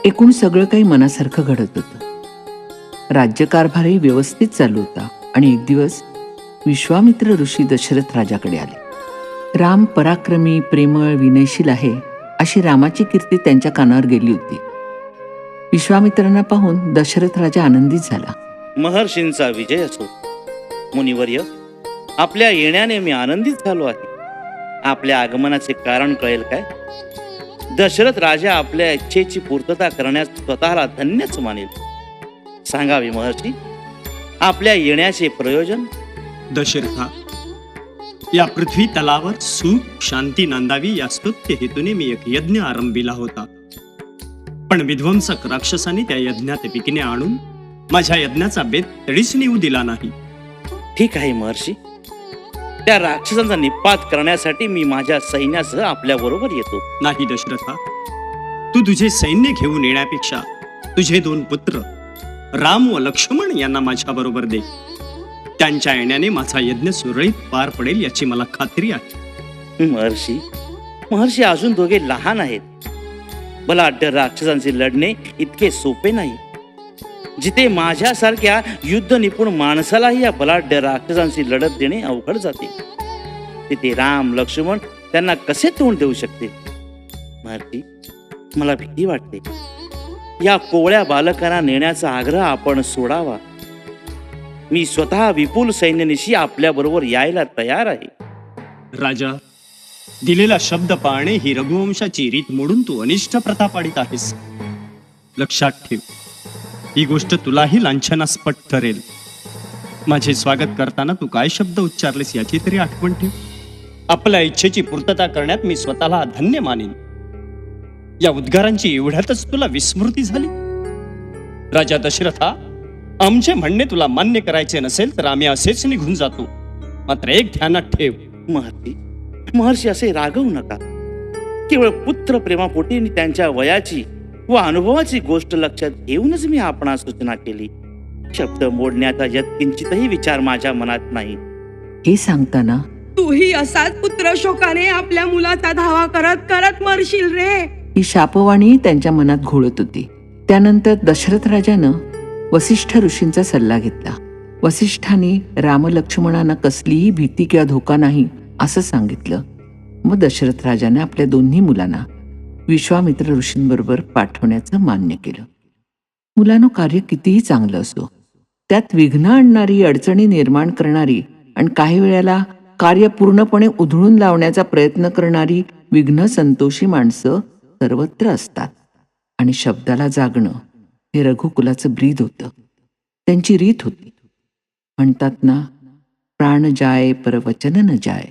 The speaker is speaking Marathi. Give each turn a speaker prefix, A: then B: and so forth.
A: एकूण सगळं काही मनासारखं घडत होतं. राज्यकारभारही व्यवस्थित चालू होता आणि एक दिवस विश्वामित्र ऋषी दशरथ राजाकडे आले. राम पराक्रमी, प्रेमळ, विनयशील आहे अशी रामाची कीर्ती त्यांच्या कानावर गेली होती. विश्वामित्रांना पाहून दशरथ राजा आनंदित झाला.
B: महर्षींचा विजय असो. मुनिवर्य, आपल्या येण्याने मी आनंदित झालो आहे. आपल्या आगमनाचे कारण कळेल काय? दशरथ राजा आपल्या इच्छेची पूर्तता करण्यास स्वतःला धन्यच मानेल. सांगावे महर्षी, आपल्या येण्याचे प्रयोजन.
C: दशरथा, या पृथ्वी तलावर सुख शांती नांदावी या स्तुत्य हेतूने मी एक यज्ञ आरंभिला होता. पण विध्वंसक राक्षसाने त्या यज्ञात विघ्ने आणून माझ्या यज्ञाचा बेत तडीच नेऊ दिला नाही.
B: ठीक आहे महर्षी, त्या राक्षसांचा निपात करण्यासाठी मी माझ्या सैन्यासह आपल्या बरोबर येतो.
C: नाही दशरथा, तू तुझे सैन्य घेऊन येण्यापेक्षा तुझे 2 पुत्र राम व लक्ष्मण यांना माझ्या बरोबर दे. त्यांच्या येण्याने माझा यज्ञ सुरळीत पार पडेल याची मला खात्री आहे.
B: महर्षी अजून दोघे लहान आहेत. बलाढ्य राक्षसांचे लढणे इतके सोपे नाही. जिथे माझ्यासारख्या युद्ध निपुण माणसालाही या बलाढ्य राक्षसांशी लढत देणे अवघड जाते, तिथे राम लक्ष्मण त्यांना कसे तोंड देऊ शकतील? महर्षी, मला भीती वाटते. या कोवळ्या बालकांना नेण्याचा आग्रह आपण सोडावा. मी स्वतः विपुल सैन्यानिशी आपल्या बरोबर यायला तयार आहे.
C: राजा, दिलेला शब्द पाळणे ही रघुवंशाची रीत मोडून तू अनिष्ट प्रथा पाडित आहेस. लक्षात ठेव, ही गोष्ट तुलाही लांछनास्पद ठरेल. माझे स्वागत करताना तू काय शब्द उच्चारलेस याची तरी आठवण ठेव. आपल्या इच्छेची पूर्तता करण्यात मी स्वतःला धन्य मानेन. या उद्गारांची एवढ्यातच तुला विस्मृती झाली? राजा दशरथा, आमचे म्हणणे तुला मान्य करायचे नसेल तर आम्ही असेच निघून जातो. मात्र एक ध्यानात ठेव.
B: महर्षी, असे रागवू नका. केवळ पुत्र प्रेमापोटी आणि त्यांच्या वयाची व अनुभवाची गोष्ट लक्षात घेऊनच मी आपणास सूचना केली. शब्द मोडण्याचा यत्किंचितही विचार माझ्या मनात नाही.
A: हे सांगताना
D: तूही असाच पुत्र शोकाने आपल्या मुलाचा धावा करत करत मरशील रे.
A: ही शापवाणी त्यांच्या मनात घोळत होती. त्यानंतर दशरथ राजानं वसिष्ठ ऋषींचा सल्ला घेतला. वसिष्ठांनी राम लक्ष्मणांना कसलीही भीती किंवा धोका नाही असं सांगितलं. मग दशरथ राजाने आपल्या दोन्ही मुलांना विश्वामित्र ऋषींबरोबर पाठवण्याचं मान्य केलं. मुलांनो, कार्य कितीही चांगलं असो, त्यात विघ्न आणणारी, अडचणी निर्माण करणारी आणि काही वेळेला कार्य पूर्णपणे उधळून लावण्याचा प्रयत्न करणारी विघ्न संतोषी माणसं सर्वत्र असतात. आणि शब्दाला जागणं हे रघुकुलाचं ब्रीद होतं, त्यांची रीत होती. म्हणतात ना, प्राण जाय पर वचन न जाय.